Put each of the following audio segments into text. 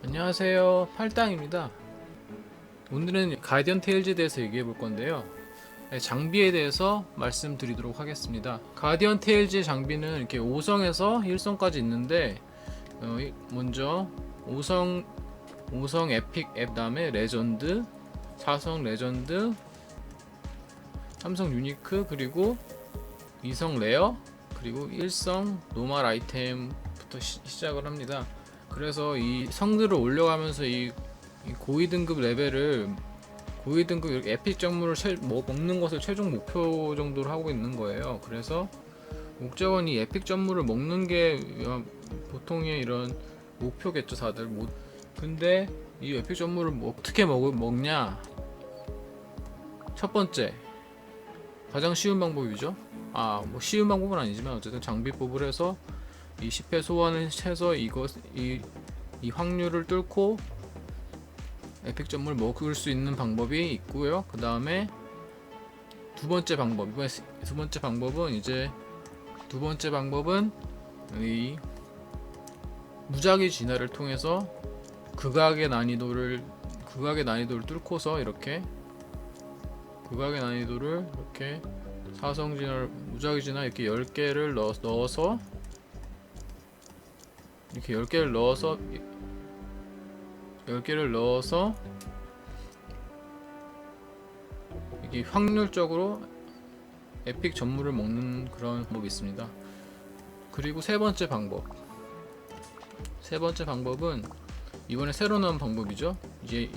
안녕하세요, 팔당입니다. 오늘은 가디언 테일즈에 대해서 얘기해 볼 건데요. 장비에 대해서 말씀드리도록 하겠습니다. 가디언 테일즈의 장비는 이렇게 5성에서 1성까지 있는데 먼저 5성 에픽 앱, 다음에 레전드, 4성 레전드, 3성 유니크, 그리고 2성 레어, 그리고 1성 노멀 아이템부터 시작을 합니다. 그래서 이 성들을 올려가면서 이 고위 등급 레벨을, 고위 등급 이렇게 에픽 작물을 먹는 것을 최종 목표 정도로 하고 있는 거예요. 그래서 목적은 이 에픽 작물을 먹는 게 보통의 이런 목표겠죠, 다들. 근데 이 에픽 작물을 어떻게 먹냐? 첫 번째, 가장 쉬운 방법이죠. 뭐 쉬운 방법은 아니지만 어쨌든 장비법을 해서 이 10회 소환을 해서 이 확률을 뚫고 에픽 점을 먹을 수 있는 방법이 있고요. 그 다음에 두 번째 방법은 이 무작위 진화를 통해서 극악의 난이도를 뚫고서 이렇게 사성 진화, 무작위 진화 이렇게 10개를 넣어서 이렇게 10개를 넣어서 이게 확률적으로 에픽 전물을 먹는 그런 방법이 있습니다. 그리고 세 번째 방법은 이번에 새로 나온 방법이죠. 이제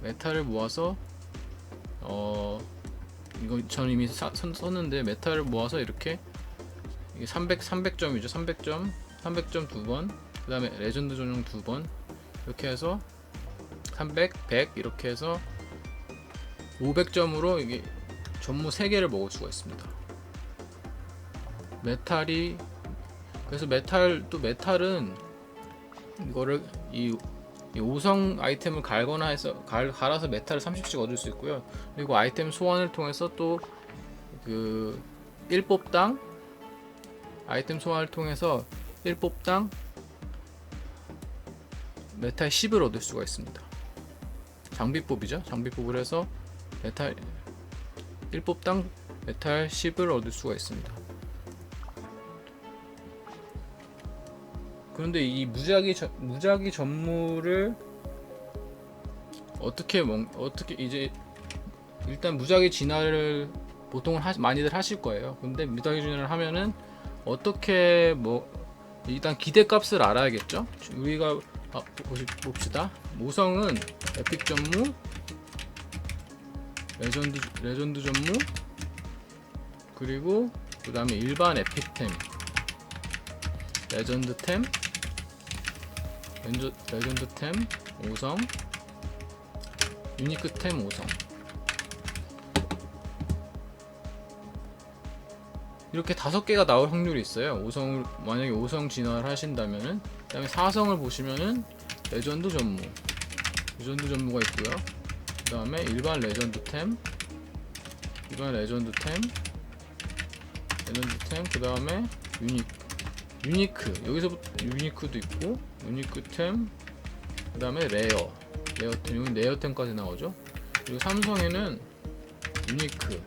메탈을 모아서 이거 전 이미 썼는데, 메탈을 모아서 이렇게 300점이죠. 300점 두 번, 그 다음에 레전드 전용 두 번, 이렇게 해서 300, 100 이렇게 해서 500점으로 이게 전무 3개를 먹을 수가 있습니다. 그래서 메탈은 이거를 이 5성 아이템을 갈아서 메탈을 30씩 얻을 수 있고요. 그리고 아이템 소환을 통해서 또 그 1뽑당 아이템 소환을 통해서 1뽑당 메탈 10을 얻을 수가 있습니다. 장비법이죠. 장비법을 해서 메탈 1뽑당 메탈 10을 얻을 수가 있습니다. 그런데 이 무작위 전무를 어떻게 이제 일단 무작위 진화를 보통은 많이들 하실 거예요. 근데 무작위 진화를 하면은 어떻게 일단 기대값을 알아야겠죠. 우리가 봅시다. 모성은 에픽 전무, 레전드 전무, 그리고 그 다음에 일반 에픽템, 레전드템 5성, 유니크템 5성, 이렇게 5개가 나올 확률이 있어요. 만약에 5성 진화를 하신다면은. 그 다음에 4성을 보시면은 레전드 전무가 있고요. 그 다음에 일반 레전드템, 그 다음에 유니크, 여기서부터 유니크도 있고, 유니크템, 그 다음에 레어템, 여기 레어템까지 나오죠. 그리고 삼성에는 유니크,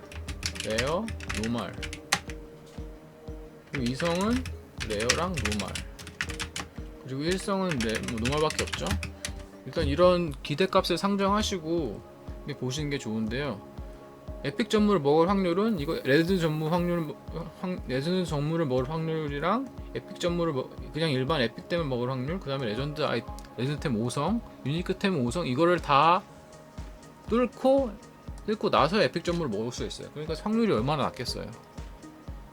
레어, 노말, 그리고 2성은 레어랑 노말, 그리고 1성은 노말밖에 없죠. 일단 이런 기대값을 상정하시고 보시는 게 좋은데요. 에픽 전무를 먹을 확률은 이거 레전드 전무를 먹을 확률이랑 에픽 전무를 그냥 일반 에픽템을 먹을 확률, 그 다음에 레전드템 5성, 유니크템 5성, 이거를 다 뚫고 나서 에픽 전무를 먹을 수 있어요. 그러니까 확률이 얼마나 낮겠어요.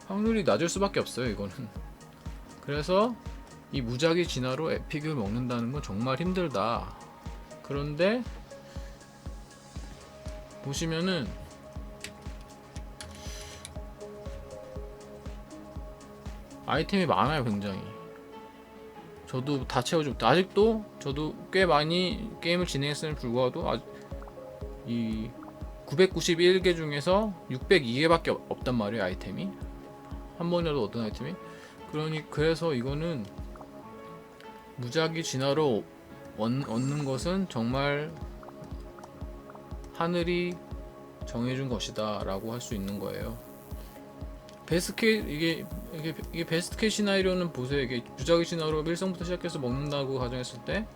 확률이 낮을 수밖에 없어요, 이거는. 그래서 이 무작위 진화로 에픽을 먹는다는 건 정말 힘들다. 그런데 보시면은 아이템이 많아요, 굉장히. 저도 다 채워줘. 아직도 저도 꽤 많이 게임을 진행했음에도 불구하고 이 991개 중에서 602개밖에 없단 말이에요, 아이템이. 한 번이라도 어떤 아이템이. 그래서 이거는 무작위 진화로 얻는 것은 정말 하늘이 정해준 것이다 라고 할 수 있는 거예요. 베스트 케이스, 이게 베스트 케이스 시나리오는 보세요. 이게 무작위 시나리오 1성부터 시작해서 먹는다고 가정했을 때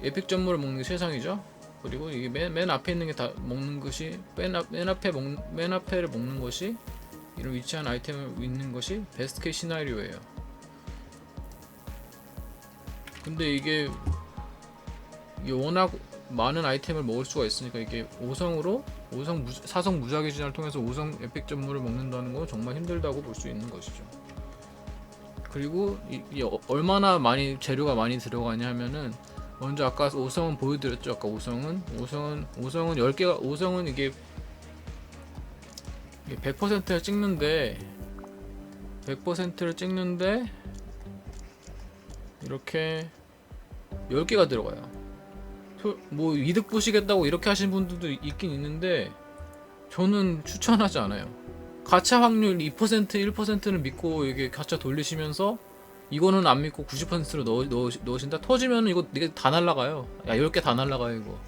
에픽 전물을 먹는 게 최상이죠. 그리고 이게 맨 앞에 있는 게 다 먹는 것이 맨 앞에를 먹는 것이 이런 위치한 아이템을 있는 것이 베스트 케이스 시나리오예요. 근데 이게 워낙 많은 아이템을 먹을 수가 있으니까 이게 4성 무작위 진화를 통해서 5성 에픽 전물을 먹는다는 건 정말 힘들다고 볼 수 있는 것이죠. 그리고 얼마나 많이 재료가 많이 들어가냐 하면은 먼저 아까 5성은 보여드렸죠. 아까 5성은 10개가 5성은 이게 100%를 찍는데 100%를 찍는데 이렇게 10개가 들어가요. 뭐 이득 보시겠다고 이렇게 하시는 분들도 있긴 있는데 저는 추천하지 않아요. 가차 확률 2% 1%는 믿고 이게 가차 돌리시면서 이거는 안 믿고 90%로 넣으신다? 터지면 이거 다 날라가요. 야, 10개 다 날라가요 이거.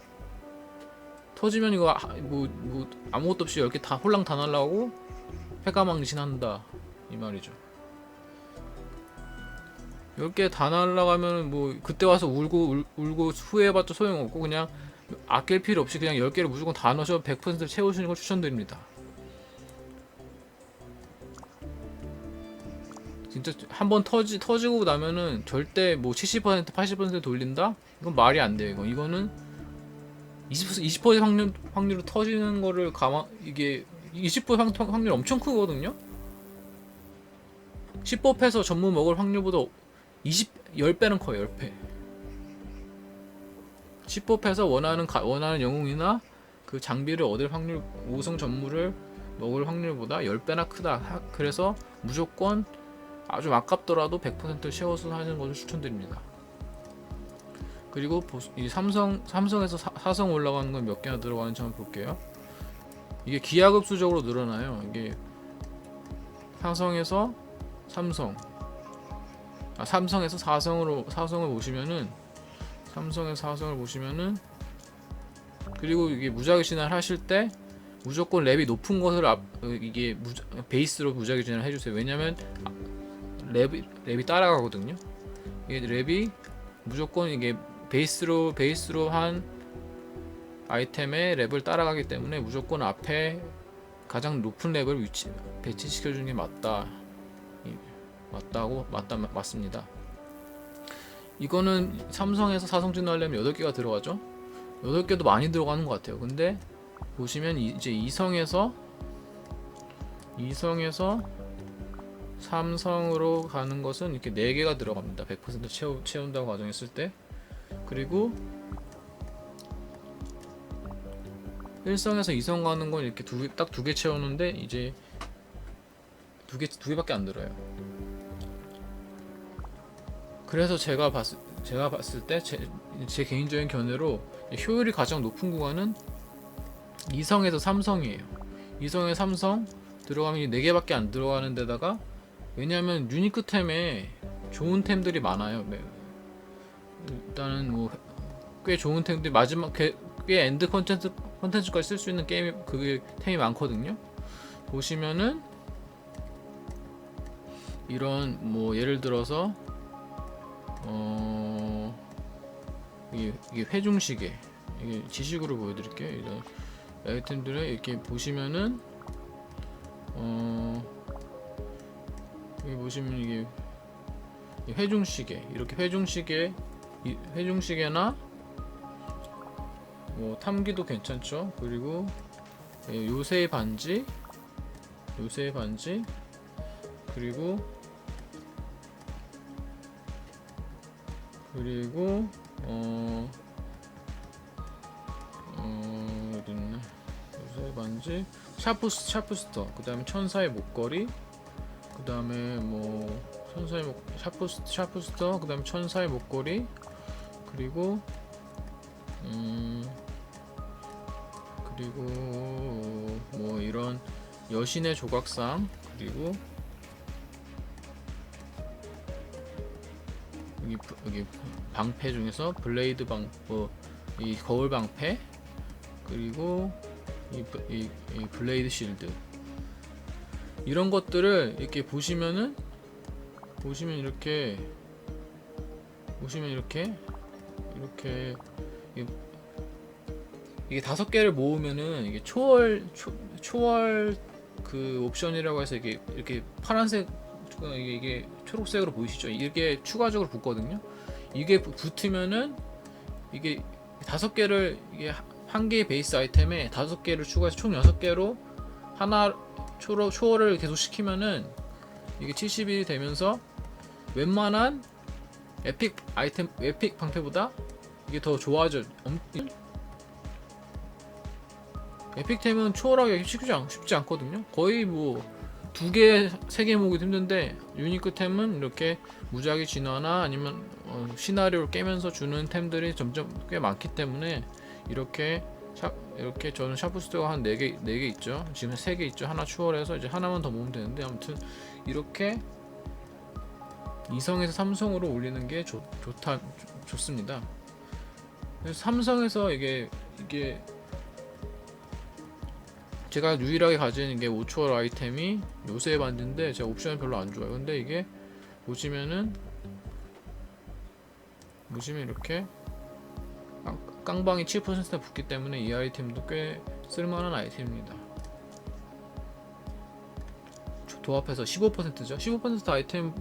터지면 이거 뭐 아무것도 없이 10개 다 홀랑 다 날라가고 패가망신한다 이 말이죠. 10개 다 날라가면 뭐 그때 와서 울고 후회해봤자 소용없고 그냥 아낄 필요 없이 그냥 10개를 무조건 다 넣으셔서 100% 채우시는 걸 추천드립니다. 진짜 한번 터지고 나면은 절대 뭐 70% 80% 돌린다? 이건 말이 안 돼요. 이거는 20% 확률로 터지는 거를 이게 20% 확률 엄청 크거든요. 10법해서 전부 먹을 확률보다 10배는 커요. 10배. 10법해서 원하는 영웅이나 그 장비를 얻을 확률 5성 전무를 먹을 확률보다 10배나 크다. 그래서 무조건 아주 아깝더라도 100% 채워서 하는 것을 추천드립니다. 그리고 이 삼성에서 4성 올라가는 건 몇 개나 들어가는지 한번 볼게요. 이게 기하급수적으로 늘어나요. 이게 삼성에서 4성을 보시면은 그리고 이게 무작위 진화를 하실 때 무조건 랩이 높은 것을 이게 베이스로 무작위 진화를 해주세요. 왜냐면 랩이 따라가거든요. 이게 랩이 무조건 이게 베이스로 한 아이템의 랩을 따라가기 때문에 무조건 앞에 가장 높은 랩을 배치시켜주는 게 맞습니다. 이거는 삼성에서 4성 진화하려면 8개가 들어가죠. 8개도 많이 들어가는 것 같아요. 근데 보시면 이제 2성에서 3성으로 가는 것은 이렇게 4개가 들어갑니다. 100% 채운다고 가정했을 때. 그리고 1성에서 2성 가는 건 이렇게 딱 2개 채우는데 이제 2개밖에 안 들어요. 그래서 제가 봤을 때 제 개인적인 견해로 효율이 가장 높은 구간은 2성에서 3성이에요. 2성에 3성 들어가면 4개밖에 안 들어가는 데다가 왜냐면 유니크템에 좋은 템들이 많아요. 일단은 뭐 꽤 좋은 템들이 마지막 꽤 엔드 컨텐츠까지 쓸 수 있는 게임 템이 많거든요. 보시면은 이런 뭐 예를 들어서 이게 회중시계 이게 지식으로 보여드릴게요. 이런 아이템들을 이렇게 보시면은 여기 보시면 이게 회중시계 이렇게 회중시계나 뭐 탐기도 괜찮죠. 그리고 요새의 반지 그리고 어딨네. 요새의 반지 샤프스터 그 다음에 천사의 목걸이 그 다음에 뭐 샤프스터 그 다음에 천사의 목걸이 그리고 뭐 이런 여신의 조각상 그리고 여기 여기 방패 중에서 블레이드 이 거울 방패, 그리고 이 블레이드 실드, 이런 것들을 이렇게 보시면 이렇게 이게 5개를 모으면은 이게 초월 그 옵션이라고 해서 이렇게 파란색, 이게 초록색으로 보이시죠? 이게 추가적으로 붙거든요. 이게 붙으면은 이게 5개를, 이게 한 개의 베이스 아이템에 5개를 추가해서 총 6개로 하나 초월을 계속 시키면은 이게 70이 되면서 웬만한 에픽 방패보다 이게 더 좋아져. 에픽템은 초월하기 쉽지 않거든요. 거의 뭐 2개, 3개 모으기도 힘든데, 유니크템은 이렇게 무작위 진화나 아니면 시나리오를 깨면서 주는 템들이 점점 꽤 많기 때문에 이렇게 저는 샤프스트가 한 4개 있죠. 지금 3개 있죠. 하나 추월해서 이제 하나만 더 모으면 되는데, 아무튼 이렇게 2성에서 3성으로 올리는 게 좋습니다. 그래서 3성에서 이게 제가 유일하게 가진 게 5초월 아이템이 요새 반지인데, 제가 옵션을 별로 안 좋아해요. 근데 이게 보시면 이렇게 깡방이 7%나 붙기 때문에 이 아이템도 꽤 쓸만한 아이템입니다. 도합해서 15%죠. 15% 아이템,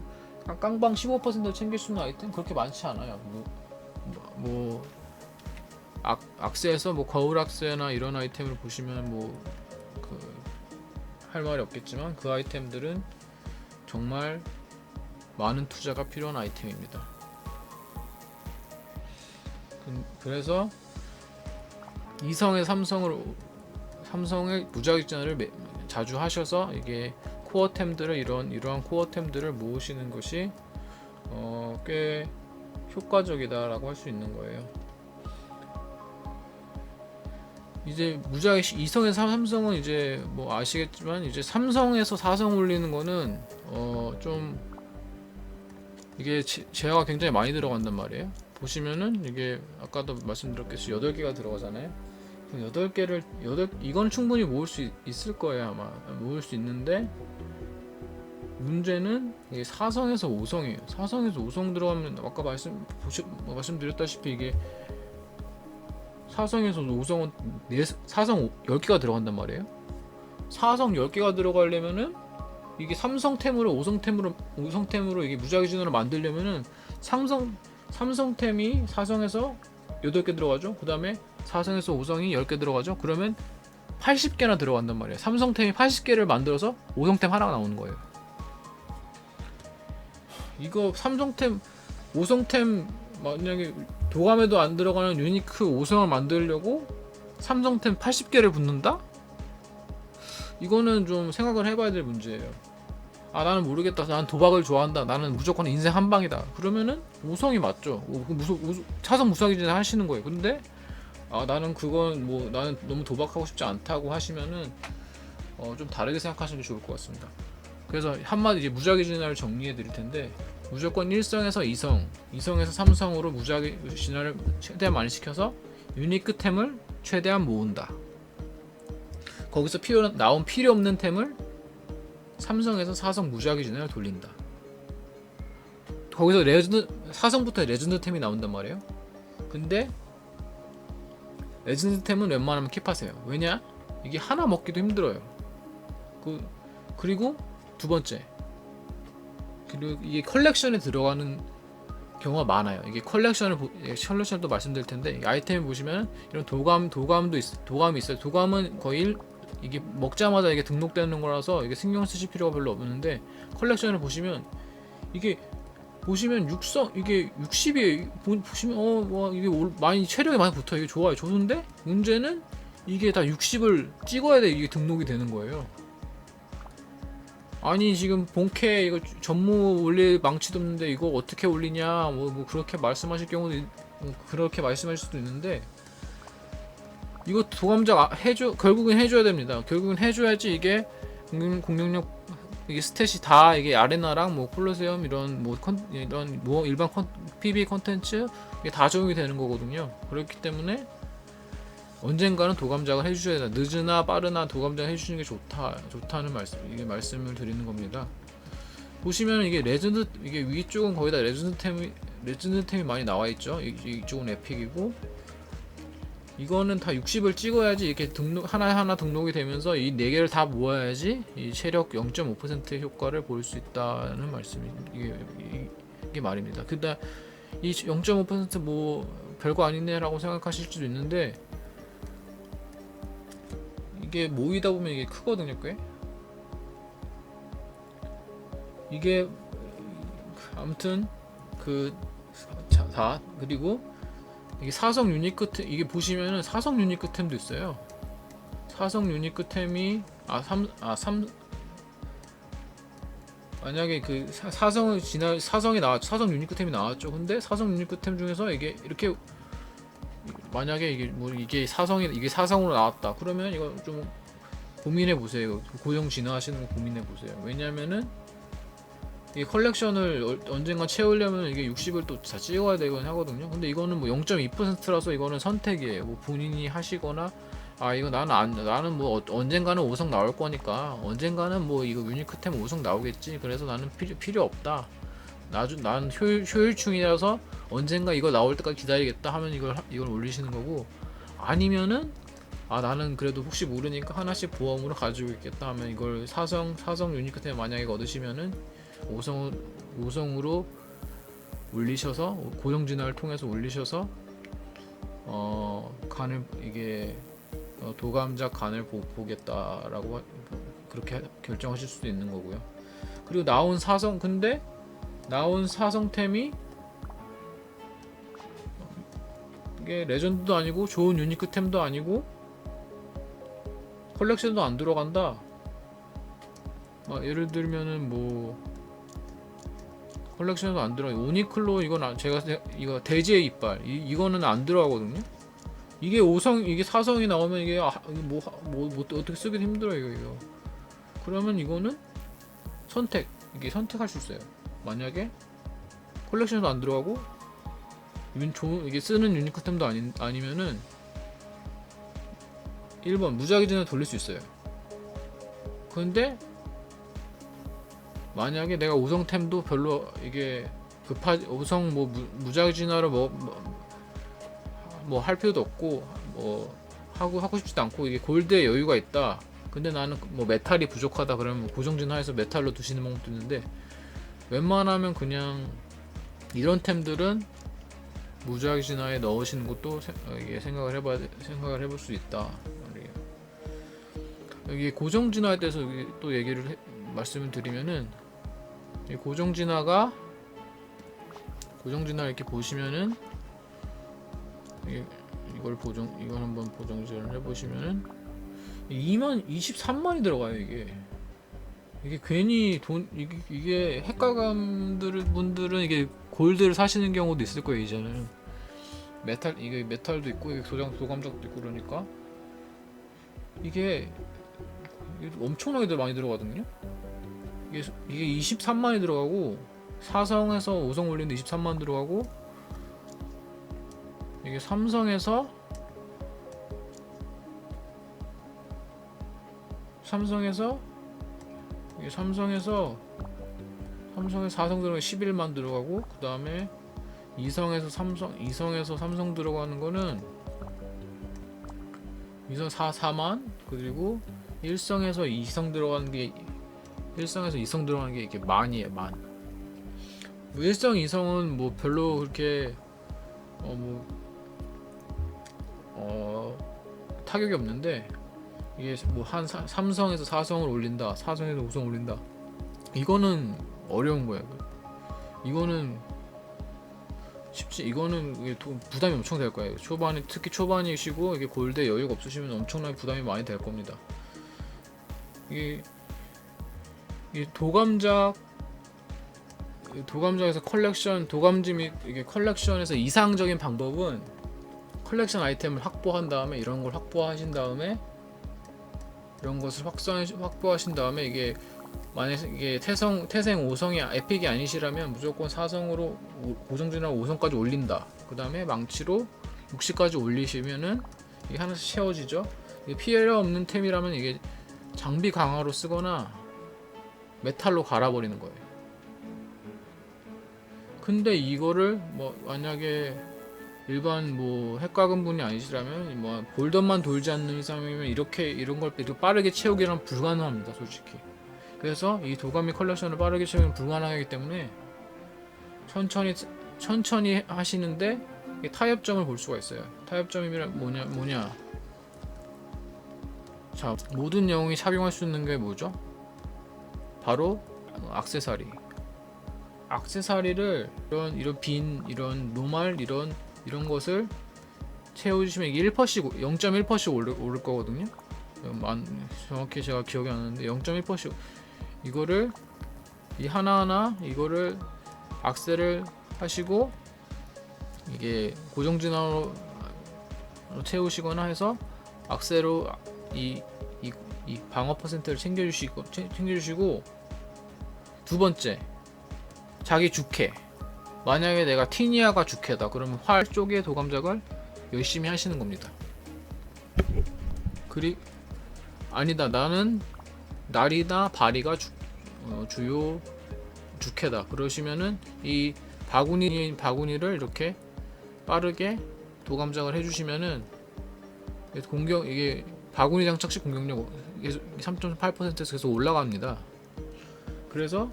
깡방 15%를 챙길 수 있는 아이템 그렇게 많지 않아요. 악세에서 거울 악세나 이런 아이템을 보시면 할 말이 없겠지만, 그 아이템들은 정말 많은 투자가 필요한 아이템입니다. 그래서 2성에 3성의 무작위 진화를 자주 하셔서 이게 코어템들을 이러한 코어템들을 모으시는 것이 꽤 효과적이다라고 할 수 있는 거예요. 이제 무작위 2성에서 3성은 이제 아시겠지만, 이제 3성에서 4성 올리는 거는 좀 이게 재화가 굉장히 많이 들어간단 말이에요. 보시면은 이게 아까도 말씀드렸겠지, 8개가 들어가잖아요. 8개를 이건 충분히 모을 수 있을 거예요. 아마 모을 수 있는데, 문제는 이게 4성에서 5성이에요. 4성에서 5성 들어가면 아까 말씀드렸다시피 이게 4성에서 5성은 4성 10개가 들어간단 말이에요. 4성 10개가 들어가려면은 이게 3성템으로 5성템으로 이게 무작위 진화를 만들려면은 3성템이 4성에서 8개 들어가죠. 그 다음에 4성에서 5성이 10개 들어가죠. 그러면 80개나 들어간단 말이에요. 3성템이 80개를 만들어서 5성템 하나가 나오는 거예요. 이거 3성템, 5성템 만약에 도감에도 안 들어가는 유니크 5성을 만들려고 3성템 80개를 붙는다? 이거는 좀 생각을 해봐야 될 문제예요. 나는 모르겠다. 나는 도박을 좋아한다. 나는 무조건 인생 한방이다. 그러면은 5성이 맞죠. 차성 무사기 진화 하시는 거예요. 근데 나는 그건 나는 너무 도박하고 싶지 않다고 하시면은 좀 다르게 생각하시는 게 좋을 것 같습니다. 그래서 한마디 이제 무작위 진화를 정리해 드릴 텐데, 무조건 1성에서 2성, 2성에서 3성으로 무작위 진화를 최대한 많이 시켜서 유니크템을 최대한 모은다. 거기서 나온 필요 없는 템을 3성에서 4성 무작위 진화를 돌린다. 거기서 4성부터 레전드템이 나온단 말이에요. 근데 레전드템은 웬만하면 킵하세요. 왜냐? 이게 하나 먹기도 힘들어요. 그리고 두 번째, 그리고 이게 컬렉션에 들어가는 경우가 많아요. 이게 컬렉션도 말씀드릴 텐데, 아이템을 보시면 이런 도감이 있어요. 도감은 거의 이게 먹자마자 이게 등록되는 거라서 이게 신경 쓰실 필요가 별로 없는데, 컬렉션을 보시면 이게 이게 60이에요. 보시면 이게 많이 체력이 많이 붙어. 이게 좋은데 문제는 이게 다 60을 찍어야 돼. 이게 등록이 되는 거예요. 아니 지금 본캐 이거 전무 올릴 망치도 없는데 이거 어떻게 올리냐 그렇게 말씀하실 경우도 그렇게 말씀하실 수도 있는데, 이거 도감작 결국은 해줘야 됩니다. 결국은 해줘야지 이게 공격력 이게 스탯이 다 이게 아레나랑 콜로세움 이런 일반 PB 컨텐츠 이게 다 적용이 되는 거거든요. 그렇기 때문에 언젠가는 도감작을 해주셔야 된다. 늦으나 빠르나 도감작 해주시는 게 좋다는 말씀을 드리는 겁니다. 보시면 이게 레전드, 이게 위쪽은 거의 다 레전드 템이 많이 나와 있죠. 이쪽은 에픽이고, 이거는 다 60을 찍어야지 이렇게 하나하나 등록이 되면서 이 4개를 다 모아야지 이 체력 0.5%의 효과를 볼 수 있다는 말씀이, 이게 말입니다. 그다 이 0.5% 별거 아니네 라고 생각하실 수도 있는데, 이게 모이다 보면 이게 크거든요. 꽤 이게 아무튼 그리고 이게 사성 유니크 템, 이게 보시면은 사성 유니크 템도 있어요. 사성 유니크 템이 만약에 그 사성 유니크 템이 나왔죠. 근데 사성 유니크 템 중에서 이게 이렇게 만약에 이게 사성으로 나왔다. 그러면 이거 좀 고민해 보세요. 고용 진화하시는 거 고민해 보세요. 왜냐면은 이 컬렉션을 언젠가 채우려면 이게 60을 또 다 찍어야 되곤 하거든요. 근데 이거는 뭐 0.2%라서 이거는 선택이에요. 뭐 본인이 하시거나, 이거 나는 뭐 언젠가는 5성 나올 거니까, 언젠가는 뭐 이거 유니크템 5성 나오겠지. 그래서 나는 필요 없다. 나는 효율충이라서 언젠가 이거 나올 때까지 기다리겠다 하면 이걸 올리시는 거고, 아니면은 나는 그래도 혹시 모르니까 하나씩 보험으로 가지고 있겠다 하면 이걸 사성 유니크템 만약에 얻으시면은 5성으로 올리셔서 고정 진화를 통해서 올리셔서 간을 도감작 간을 보겠다라고 그렇게 결정하실 수도 있는 거고요. 그리고 나온 사성템이 이게 레전드도 아니고 좋은 유니크템도 아니고 컬렉션도 안 들어간다. 예를 들면은 컬렉션도 안 들어. 오니클로 이거 돼지의 이빨 이거는 안 들어가거든요. 이게 5성 이게 4성이 나오면 이게 어떻게 쓰기도 힘들어요 이거. 그러면 이거는 선택할 수 있어요. 만약에 컬렉션도 안 들어가고 이게 쓰는 유니크템도 아니면은 1번 무작위 진화 돌릴 수 있어요. 근데 만약에 내가 5성템도 별로 이게 5성 무작위 진화를 할 필요도 없고 하고 싶지도 않고 이게 골드에 여유가 있다. 근데 나는 메탈이 부족하다 그러면 고정 진화해서 메탈로 두시는 방법도 있는데, 웬만하면 그냥 이런 템들은 무작위 진화에 넣으시는 것도 생각을 해볼 수 있다. 여기 고정 진화에 대해서 또 말씀을 드리면은, 이 고정 진화 이렇게 보시면은 이걸 한번 보정을 해보시면은 23만이 들어가요. 이게 괜히 이게 핵가감분들은 이게 골드를 사시는 경우도 있을 거예요. 이제는 메탈도 있고 이게 도감작도 있고 그러니까 이게 엄청나게 많이 들어가거든요. 이게 23만이 들어가고, 4성에서 5성 올리는데 23만 들어가고, 이게 3성에서 4성 들어가면 11만 들어가고, 그 다음에 2성에서 3성 들어가는 거는 2성 4만, 그리고 1성에서 2성 들어가는 게 이게 만이에요. 1성, 2성은 별로 그렇게 타격이 없는데, 이게 한 3성에서 4성을 올린다, 4성에서 5성 올린다, 이거는 어려운 거예요. 이거는 부담이 엄청 될 거예요. 특히 초반이시고 이게 골드에 여유가 없으시면 엄청나게 부담이 많이 될 겁니다. 이 도감작에서 도감지 및 이게 컬렉션에서 이상적인 방법은 컬렉션 아이템을 확보한 다음에 이런 것을 확보하신 다음에 이게 만약에 이게 태생 5성이 에픽이 아니시라면 무조건 4성으로 고정진화로 5성까지 올린다. 그 다음에 망치로 60까지 올리시면은 이게 하나씩 채워지죠. 이게 피해가 없는 템이라면 이게 장비 강화로 쓰거나 메탈로 갈아버리는 거예요. 근데 이거를 뭐 만약에 일반 뭐 핵과금 분이 아니시라면 뭐 볼덤만 돌지 않는 이상이면 이런 걸 빠르게 채우기는 불가능합니다, 솔직히. 그래서 이 도가미 컬렉션을 빠르게 채우기는 불가능하기 때문에 천천히 하시는데 타협점을 볼 수가 있어요. 타협점이란 뭐냐? 자, 모든 영웅이 착용할 수 있는 게 뭐죠? 바로 액세서리. 액세서리를 이런 노말 이런 것을 채워주시면 이게 1%씩 0.1%씩 오를 거거든요. 정확히 제가 기억이 안 나는데 0.1%씩 이거를 이 하나하나 이거를 악셀을 하시고 이게 고정진화로 채우시거나 해서 악셀로 이 방어 퍼센트를 챙겨주시고 두 번째 자기 주캐. 만약에 내가 티니아가 주캐다 그러면 활 쪽에 도감작을 열심히 하시는 겁니다. 아니다 나는 날이나 바리가 주요 주캐다 그러시면은 이 바구니를 이렇게 빠르게 도감작을 해주시면은 이게 바구니 장착식 공격력 3.8%에서 계속 올라갑니다. 그래서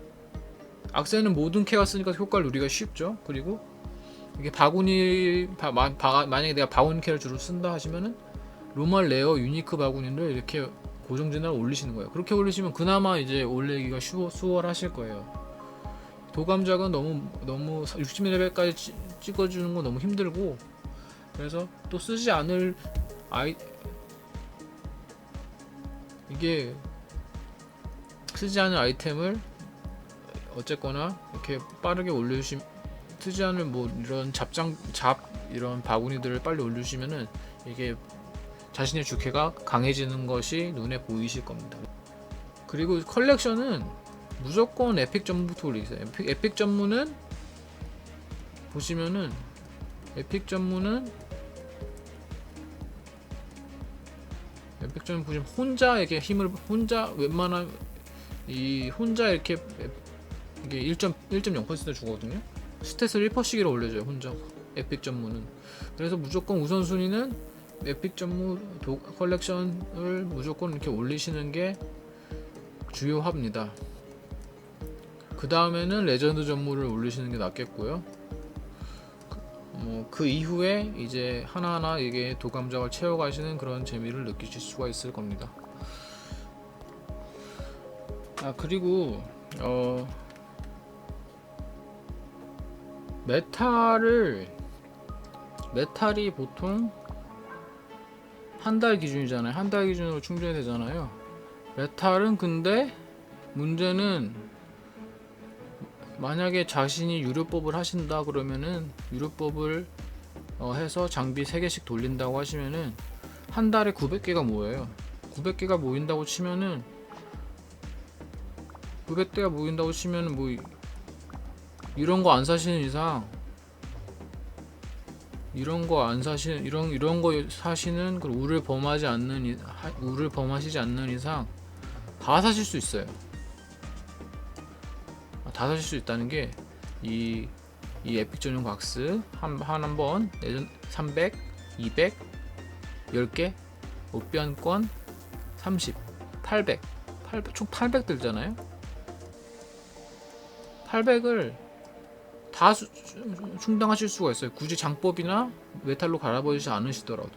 악세는 모든 캐가 쓰니까 효과를 누리기가 쉽죠. 그리고 이게 만약에 내가 바구니 캐를 주로 쓴다 하시면은 로말 레어 유니크 바구니를 이렇게 고정진화를 올리시는 거예요. 그렇게 올리시면 그나마 이제 올리기가 수월하실 거예요. 도감작은 너무 60레벨까지 찍어주는 건 너무 힘들고 그래서 또 쓰지 않을 쓰지 않은 아이템을 어쨌거나 이렇게 빠르게 쓰지 않을 뭐 이런 이런 바구니들을 빨리 올려주시면은 이게 자신의 주캐가 강해지는 것이 눈에 보이실 겁니다. 그리고 컬렉션은 무조건 에픽 전문부터 올리세요. 에픽 전문은 보시면은 혼자에게 힘을 혼자 이렇게 이게 1.0% 주거든요. 스탯을 1%씩이라 올려줘요. 혼자 에픽 전문은. 그래서 무조건 우선순위는 에픽 전문 컬렉션을 무조건 이렇게 올리시는 게 주요합니다. 그 다음에는 레전드 전문을 올리시는 게 낫겠고요. 그 이후에 이제 하나하나 이게 도감작을 채워가시는 그런 재미를 느끼실 수가 있을 겁니다. 그리고 메탈이 보통 한 달 기준이잖아요. 한 달 기준으로 충전이 되잖아요. 메탈은 근데 문제는 만약에 자신이 유료법을 하신다 그러면은 유료법을 해서 장비 3개씩 돌린다고 하시면은 한 달에 900개가 모여요. 900개가 모인다고 치면은 뭐 이런 거 안 사시는 이상 이런 거 사시는 그 우를 범하시지 않는 이상 다 사실 수 있어요. 다 사실 수 있다는 게 이 에픽 전용 박스 한번 300, 200, 10개, 옥변권 30, 800 총 800 들잖아요. 800을 다 충당하실 수가 있어요. 굳이 장법이나 메탈로 갈아버리지 않으시더라도.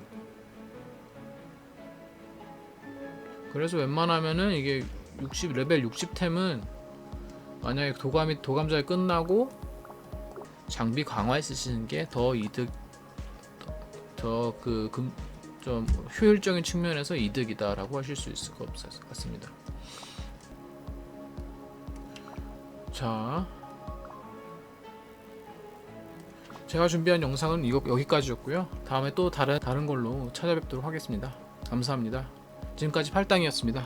그래서 웬만하면은 이게 레벨 60템은 만약에 도감작이 끝나고 장비 강화에 쓰시는 게 더 좀 효율적인 측면에서 이득이다라고 하실 수 있을 것 같습니다. 자, 제가 준비한 영상은 여기까지였고요. 다음에 또 다른 걸로 찾아뵙도록 하겠습니다. 감사합니다. 지금까지 팔당이었습니다.